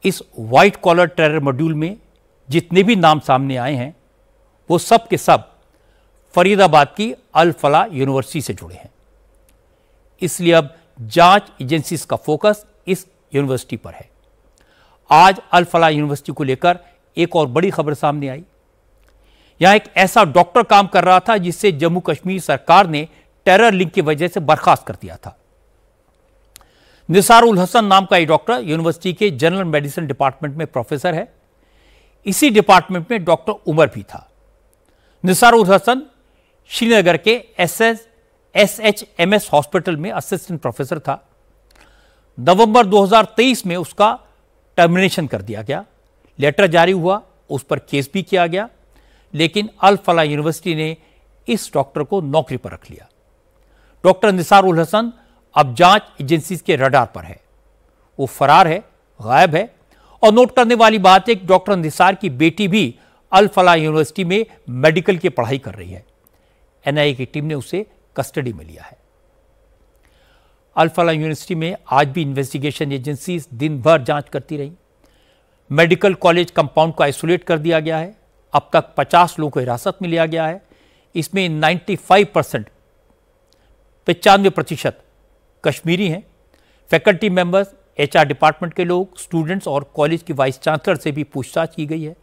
इस white collar terror module में जितने भी नाम सामने आए हैं वो सब के सब फरीदाबाद की अल फलाह यूनिवर्सिटी से जुड़े हैं। इसलिए अब जांच एजेंसीज का फोकस इस यूनिवर्सिटी पर है। आज अल फलाह यूनिवर्सिटी को लेकर एक और बड़ी खबर सामने आई। यहां एक ऐसा डॉक्टर काम कर रहा था जिससे जम्मू कश्मीर सरकार ने टेरर लिंक की वजह से बर्खास्त कर दिया था। निसार उल हसन नाम का ये डॉक्टर यूनिवर्सिटी के जनरल मेडिसिन डिपार्टमेंट में प्रोफेसर है। इसी डिपार्टमेंट में डॉक्टर उमर भी था। निसार उल हसन श्रीनगर के SHMS हॉस्पिटल में असिस्टेंट प्रोफेसर था। नवंबर 2023 में उसका टर्मिनेशन कर दिया गया। लेटर जारी हुआ, उस पर केस भी किया गया, लेकिन अल फलाह यूनिवर्सिटी ने इस डॉक्टर को नौकरी पर रख लिया। डॉक्टर निसार उल हसन अब जांच एजेंसीज के रडार पर है। वो फरार है, गायब है। और नोट करने वाली बात है कि डॉक्टर निसार की बेटी भी अल फलाह यूनिवर्सिटी में मेडिकल की पढ़ाई कर रही है। NIA की टीम ने उसे कस्टडी में लिया है। अल फलाह यूनिवर्सिटी में आज भी इन्वेस्टिगेशन एजेंसीज दिन भर जांच करती रही। मेडिकल कॉलेज कंपाउंड को आइसोलेट कर दिया गया है। अब तक 50 लोगों को हिरासत में लिया गया है। इसमें 95% कश्मीरी हैं। फैकल्टी मेंबर्स, HR डिपार्टमेंट के लोग, स्टूडेंट्स और कॉलेज की वाइस चांसलर से भी पूछताछ की गई है।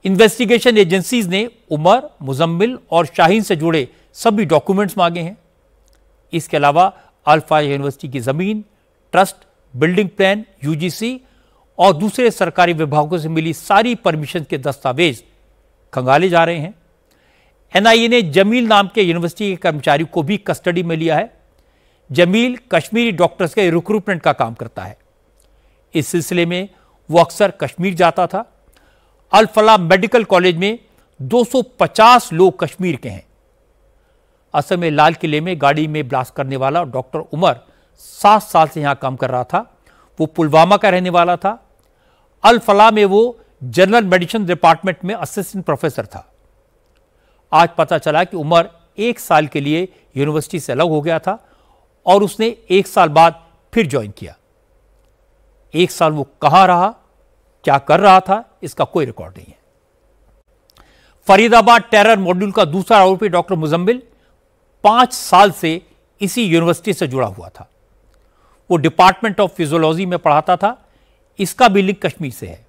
इन्वेस्टिगेशन एजेंसीज ने उमर, मुजम्मिल और शाहीन से जुड़े सभी डॉक्यूमेंट्स मांगे हैं। इसके अलावा अल फलाह यूनिवर्सिटी की जमीन, ट्रस्ट, बिल्डिंग प्लान, UGC और दूसरे सरकारी विभागों से मिली सारी परमिशन के दस्तावेज खंगाले जा रहे हैं। NIA ने जमील नाम के यूनिवर्सिटी के कर्मचारी को भी कस्टडी में लिया है। जमील कश्मीरी डॉक्टर्स के रिक्रूटमेंट का काम करता है। इस सिलसिले में वो अक्सर कश्मीर जाता था। अल फलाह मेडिकल कॉलेज में 250 लोग कश्मीर के हैं। असल में लाल किले में गाड़ी में ब्लास्ट करने वाला डॉक्टर उमर 7 साल से यहां काम कर रहा था। वो पुलवामा का रहने वाला था। अल फलाह में वो जनरल मेडिसिन डिपार्टमेंट में असिस्टेंट प्रोफेसर था। आज पता चला कि उमर 1 साल के लिए यूनिवर्सिटी से अलग हो गया था और उसने 1 साल बाद फिर ज्वाइन किया। 1 साल वो कहां रहा, क्या कर रहा था, इसका कोई रिकॉर्ड नहीं है। फरीदाबाद टेरर मॉड्यूल का दूसरा आरोपी डॉक्टर मुजम्मिल 5 साल से इसी यूनिवर्सिटी से जुड़ा हुआ था। वो डिपार्टमेंट ऑफ फिजियोलॉजी में पढ़ाता था। इसका भी लिंक कश्मीर से है।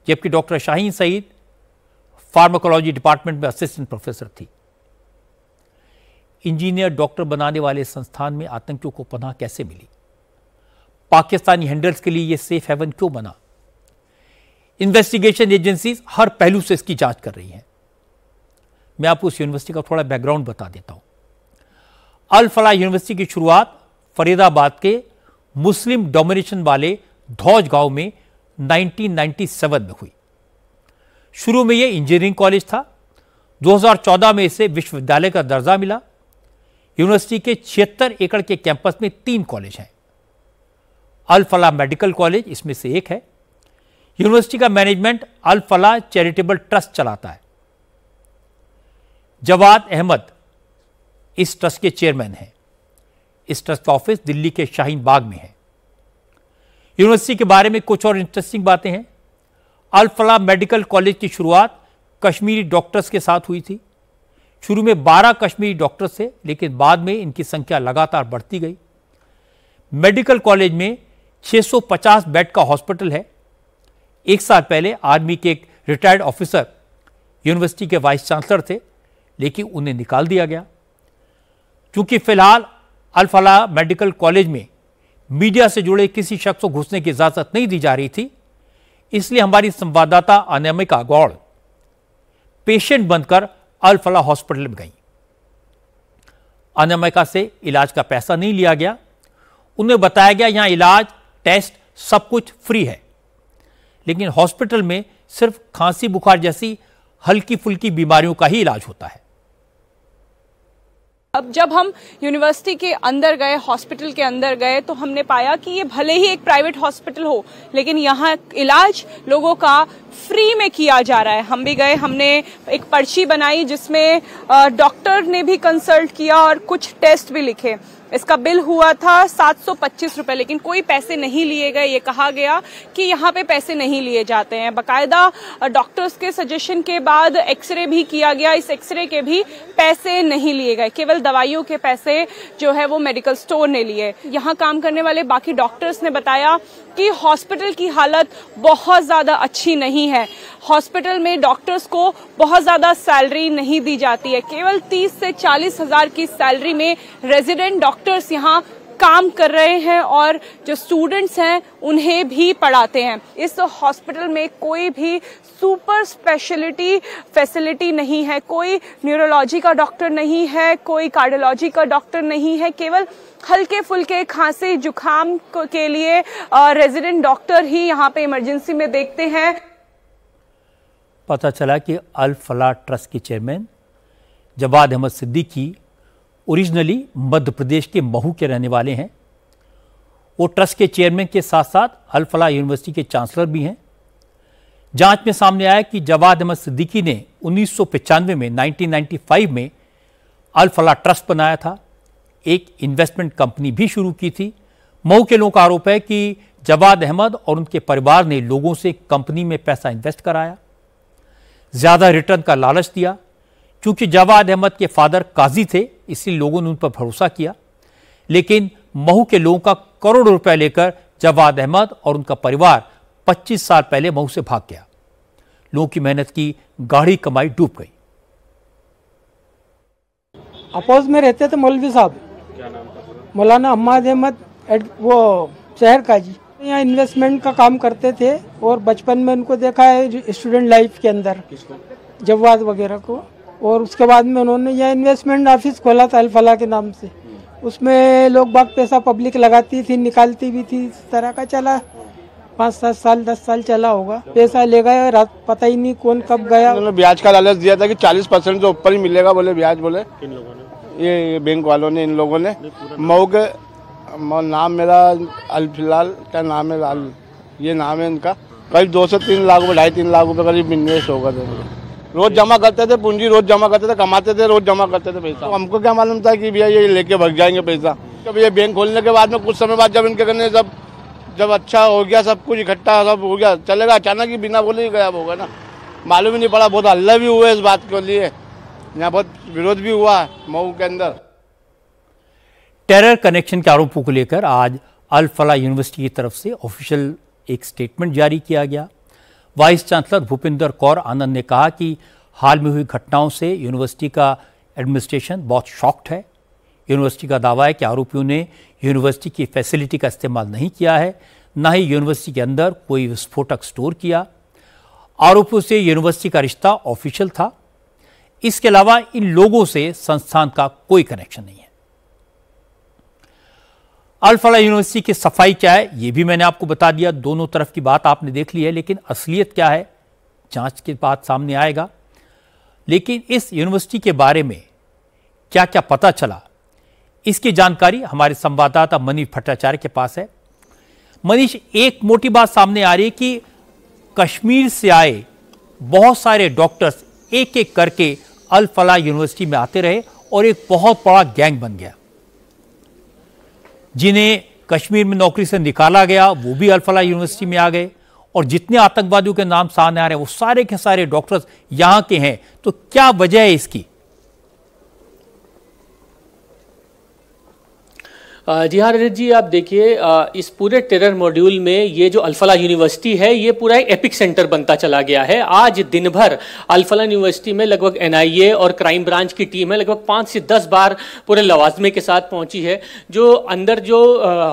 जबकि doctor Shaheen Saeed pharmacology department में असिस्टेंट प्रोफेसर थी। इंजीनियर डॉक्टर बनाने वाले संस्थान में आतंकियों को पनाह कैसे मिली? पाकिस्तानी हैंडल्स के लिए यह सेफ हेवन क्यों बना? इन्वेस्टिगेशन एजेंसीज हर पहलू से इसकी जांच कर रही हैं। मैं आपको उस यूनिवर्सिटी का थोड़ा बैकग्राउंड बता देता हूं। अल फलाह यूनिवर्सिटी की शुरुआत फरीदाबाद के मुस्लिम डोमिनेशन वाले धौज गांव में 1997 में हुई। शुरू में यह इंजीनियरिंग कॉलेज था। 2014 में इसे विश्वविद्यालय का दर्जा मिला। यूनिवर्सिटी के 76 एकड़ के कैंपस में 3 कॉलेज हैं। अल फलाह मेडिकल कॉलेज इसमें से एक है। यूनिवर्सिटी का मैनेजमेंट अल फलाह चैरिटेबल ट्रस्ट चलाता है। जवाद अहमद इस ट्रस्ट के चेयरमैन हैं। इस ट्रस्ट का ऑफिस दिल्ली के शाहीन बाग में है। यूनिवर्सिटी के बारे में कुछ और इंटरेस्टिंग बातें हैं। अल फलाह मेडिकल कॉलेज की शुरुआत कश्मीरी डॉक्टर्स के साथ हुई थी। शुरू में 12 कश्मीरी डॉक्टर्स थे, लेकिन बाद में इनकी संख्या लगातार बढ़ती गई। मेडिकल कॉलेज में 650 बेड का हॉस्पिटल है। 1 साल पहले आर्मी के एक रिटायर्ड ऑफिसर यूनिवर्सिटी के वाइस चांसलर थे, लेकिन उन्हें निकाल दिया गया। क्योंकि फिलहाल अल फलाह मेडिकल कॉलेज में मीडिया से जुड़े किसी शख्स को घुसने की इजाजत नहीं दी जा रही थी, इसलिए हमारी संवाददाता अनामिका गौड़ पेशेंट बनकर अल फलाह हॉस्पिटल में गई। अनामिका से इलाज का पैसा नहीं लिया गया। उन्हें बताया गया यहां इलाज, टेस्ट सब कुछ फ्री है, लेकिन हॉस्पिटल में सिर्फ खांसी बुखार जैसी हल्की फुल्की बीमारियों का ही इलाज होता है। अब जब हम यूनिवर्सिटी के अंदर गए, हॉस्पिटल के अंदर गए, तो हमने पाया कि ये भले ही एक प्राइवेट हॉस्पिटल हो, लेकिन यहाँ इलाज लोगों का फ्री में किया जा रहा है। हम भी गए, हमने एक पर्ची बनाई जिसमें डॉक्टर ने भी कंसल्ट किया और कुछ टेस्ट भी लिखे। इसका बिल हुआ था 725 रुपए, लेकिन कोई पैसे नहीं लिए गए। ये कहा गया कि यहाँ पे पैसे नहीं लिए जाते हैं। बकायदा डॉक्टर्स के सजेशन के बाद एक्सरे भी किया गया, इस एक्सरे के भी पैसे नहीं लिए गए, केवल दवाइयों के पैसे जो है वो मेडिकल स्टोर ने लिए। यहाँ काम करने वाले बाकी डॉक्टर्स ने बताया कि हॉस्पिटल की हालत बहुत ज्यादा अच्छी नहीं है। हॉस्पिटल में डॉक्टर्स को बहुत ज्यादा सैलरी नहीं दी जाती है। केवल 30 से 40 हजार की सैलरी में रेजिडेंट डॉक्टर्स यहाँ काम कर रहे हैं और जो स्टूडेंट्स हैं उन्हें भी पढ़ाते हैं। इस हॉस्पिटल में कोई भी सुपर स्पेशलिटी फैसिलिटी नहीं है, कोई न्यूरोलॉजी का डॉक्टर नहीं है, कोई कार्डियोलॉजी का डॉक्टर नहीं है। केवल हल्के फुल्के खांसी जुकाम के लिए रेजिडेंट डॉक्टर ही यहाँ पे इमरजेंसी में देखते हैं। पता चला कि अल फलाह ट्रस्ट के चेयरमैन जवाद अहमद सिद्दीकी ओरिजिनली मध्य प्रदेश के महू के रहने वाले हैं। वो ट्रस्ट के चेयरमैन के साथ साथ अल फलाह यूनिवर्सिटी के चांसलर भी हैं। जांच में सामने आया कि जवाद अहमद सिद्दीकी ने 1995 में 1995 में अल फलाह ट्रस्ट बनाया था, एक इन्वेस्टमेंट कंपनी भी शुरू की थी। महू के लोगों का आरोप है कि जवाद अहमद और उनके परिवार ने लोगों से कंपनी में पैसा इन्वेस्ट कराया, ज्यादा रिटर्न का लालच दिया। क्योंकि जवाद अहमद के फादर काजी थे, इसलिए लोगों ने उन पर भरोसा किया। लेकिन महू के लोगों का करोड़ों रुपए लेकर जवाद अहमद और उनका परिवार 25 साल पहले महू से भाग गया। लोगों की मेहनत की गाढ़ी कमाई डूब गई। अपोज में रहते थे मौलवी साहब, मौलाना अहमद अहमद, वो शहर काजी। यहाँ इन्वेस्टमेंट का काम करते थे और बचपन में उनको देखा है स्टूडेंट लाइफ के अंदर, जवाद वगैरह को। और उसके बाद में उन्होंने यह इन्वेस्टमेंट ऑफिस खोला था अल फलाह के नाम से। उसमें लोग बाग पैसा पब्लिक लगाती थी, निकालती भी थी। इस तरह का चला 5-7 साल 10 साल चला होगा। पैसा ले गए, रात पता ही नहीं कौन कब गया। उन्होंने ब्याज का लालच दिया था कि 40% से ऊपर ही मिलेगा, बोले ब्याज। बोले इन लोगों ने, ये बैंक वालों ने, इन लोगों ने। मऊ के नाम मेरा अल फिलहाल क्या नाम है, लाल ये नाम है इनका। करीब 2 से 3 लाख, 2.5-3 लाख रुपए करीब इन्वेस्ट होगा। रोज जमा करते थे पूंजी, रोज जमा करते थे, कमाते थे, रोज जमा करते थे पैसा। तो हमको क्या मालूम था कि भैया ये लेके भाग जाएंगे पैसा। जब ये बैंक खोलने के बाद में कुछ समय बाद जब इनके करने जब अच्छा हो गया, सब कुछ इकट्ठा सब हो गया, चलेगा, अचानक ही बिना बोले ही गायब होगा ना, मालूम ही नहीं पड़ा। बहुत हल्ला भी हुआ इस बात के लिए, यहाँ बहुत विरोध भी हुआ मऊ के अंदर। टेरर कनेक्शन के आरोपों को लेकर आज अल फलाह यूनिवर्सिटी की तरफ से ऑफिशियल एक स्टेटमेंट जारी किया गया। वाइस चांसलर भूपिंदर कौर आनंद ने कहा कि हाल में हुई घटनाओं से यूनिवर्सिटी का एडमिनिस्ट्रेशन बहुत शॉक्ड है। यूनिवर्सिटी का दावा है कि आरोपियों ने यूनिवर्सिटी की फैसिलिटी का इस्तेमाल नहीं किया है, न ही यूनिवर्सिटी के अंदर कोई विस्फोटक स्टोर किया। आरोपियों से यूनिवर्सिटी का रिश्ता ऑफिशियल था। इसके अलावा इन लोगों से संस्थान का कोई कनेक्शन नहीं है। अल फलाह यूनिवर्सिटी की सफाई क्या है, यह भी मैंने आपको बता दिया। दोनों तरफ की बात आपने देख ली है, लेकिन असलियत क्या है जांच के बाद सामने आएगा। लेकिन इस यूनिवर्सिटी के बारे में क्या क्या पता चला, इसकी जानकारी हमारे संवाददाता मनीष भट्टाचार्य के पास है। मनीष, एक मोटी बात सामने आ रही है कि कश्मीर से आए बहुत सारे डॉक्टर्स एक एक करके अल फलाह यूनिवर्सिटी में आते रहे और एक बहुत बड़ा गैंग बन गया। जिन्हें कश्मीर में नौकरी से निकाला गया वो भी अल फलाह यूनिवर्सिटी में आ गए, और जितने आतंकवादियों के नाम सामने आ रहे हैं वो सारे के सारे डॉक्टर्स यहां के हैं। तो क्या वजह है इसकी? जी हाँ रजत जी, आप देखिए इस पूरे टेरर मॉड्यूल में ये जो अल फलाह यूनिवर्सिटी है ये पूरा एक एपिक सेंटर बनता चला गया है। आज दिन भर अल फलाह यूनिवर्सिटी में लगभग NIA और क्राइम ब्रांच की टीम है लगभग 5 से 10 बार पूरे लवाजमे के साथ पहुंची है। जो अंदर जो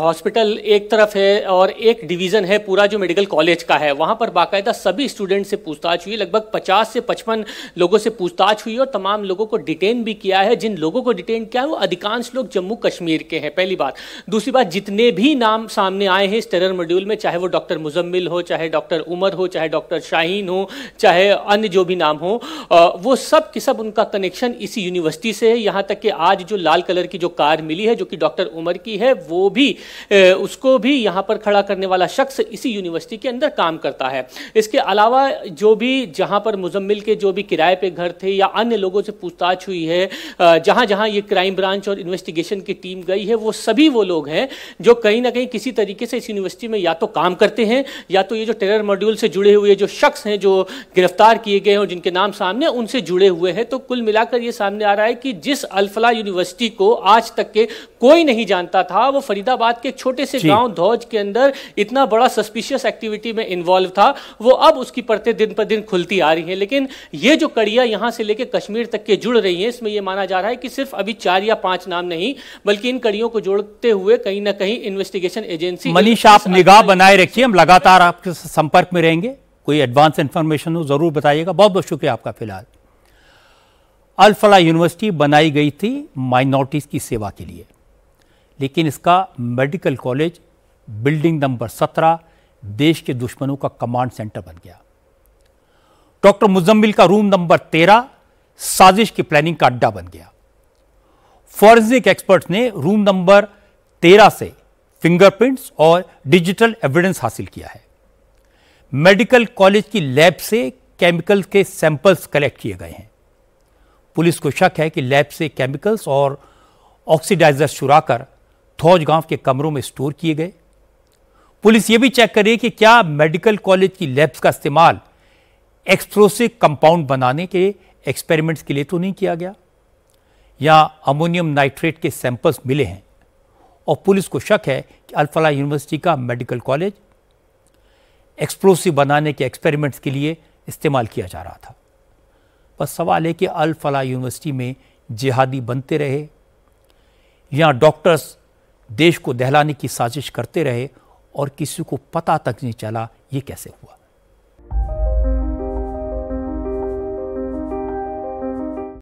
हॉस्पिटल एक तरफ है और एक डिवीज़न है पूरा जो मेडिकल कॉलेज का है, वहाँ पर बाकायदा सभी स्टूडेंट से पूछताछ हुई। लगभग 50 से 55 लोगों से पूछताछ हुई और तमाम लोगों को डिटेन भी किया है। जिन लोगों को डिटेन किया है वो अधिकांश लोग जम्मू कश्मीर के हैं। पहली बात। दूसरी बात, जितने भी नाम सामने आए हैं इस टेरर मॉड्यूल में, चाहे वो डॉक्टर मुजम्मिल हो, चाहे डॉक्टर उमर हो, चाहे डॉक्टर शाहीन हो, चाहे अन्य जो भी नाम हो, वो सब के सब उनका कनेक्शन इसी यूनिवर्सिटी से है। यहाँ तक कि आज जो लाल कलर की जो कार मिली है जो कि डॉक्टर उमर की है, वो भी उसको भी यहाँ पर खड़ा करने वाला शख्स इसी यूनिवर्सिटी के अंदर काम करता है। इसके अलावा जो भी जहाँ पर मुजम्मिल के जो भी किराए पे घर थे या अन्य लोगों से पूछताछ हुई है, जहाँ जहाँ ये क्राइम ब्रांच और इन्वेस्टिगेशन की टीम गई है, वो सभी वो लोग हैं जो कहीं ना कहीं किसी तरीके से इस यूनिवर्सिटी में या तो काम करते हैं या तो ये जो टेरर मॉड्यूल से जुड़े हुए जो शख्स हैं जो गिरफ्तार किए गए हैं और जिनके नाम सामने उनसे जुड़े हुए हैं। तो कुल मिलाकर ये सामने आ रहा है कि जिस अल-फलाह यूनिवर्सिटी को आज तक के कोई नहीं जानता था, वो फरीदाबाद के एक छोटे से गांव धौज के अंदर इतना बड़ा सस्पिशियस एक्टिविटी में इन्वॉल्व था, वो अब उसकी परतें दिन पर दिन खुलती आ रही हैं। लेकिन ये जो कड़ियां यहां से लेकर कश्मीर तक के जुड़ रही हैं, इसमें यह माना जा रहा है कि सिर्फ अभी 4 या 5 नाम नहीं, बल्कि इन कड़ियों को जोड़ते हुए कहीं ना कहीं इन्वेस्टिगेशन एजेंसी। मनीष, आप निगाह बनाए रखिए, हम लगातार आपके संपर्क में रहेंगे। कोई एडवांस इंफॉर्मेशन हो जरूर बताइएगा। बहुत बहुत शुक्रिया आपका। फिलहाल अल-फलाह यूनिवर्सिटी बनाई गई थी माइनॉरिटीज की सेवा के लिए, लेकिन इसका मेडिकल कॉलेज बिल्डिंग नंबर 17 देश के दुश्मनों का कमांड सेंटर बन गया। डॉक्टर मुजम्मिल का रूम नंबर 13 साजिश की प्लानिंग का अड्डा बन गया। फॉरेंसिक एक्सपर्ट्स ने रूम नंबर 13 से फिंगरप्रिंट्स और डिजिटल एविडेंस हासिल किया है। मेडिकल कॉलेज की लैब से केमिकल के सैंपल्स कलेक्ट किए गए हैं। पुलिस को शक है कि लैब से केमिकल्स और ऑक्सीडाइजर्स चुराकर थौज गांव के कमरों में स्टोर किए गए। पुलिस यह भी चेक करे कि क्या मेडिकल कॉलेज की लैब्स का इस्तेमाल एक्सप्लोसिव कंपाउंड बनाने के एक्सपेरिमेंट्स के लिए तो नहीं किया गया। यहां अमोनियम नाइट्रेट के सैंपल्स मिले हैं और पुलिस को शक है कि अल-फलाह यूनिवर्सिटी का मेडिकल कॉलेज एक्सप्लोसिव बनाने के एक्सपेरिमेंट्स के लिए इस्तेमाल किया जा रहा था। बस सवाल है कि अल-फलाह यूनिवर्सिटी में जिहादी बनते रहे, यहां डॉक्टर्स देश को दहलाने की साजिश करते रहे और किसी को पता तक नहीं चला ये कैसे हुआ।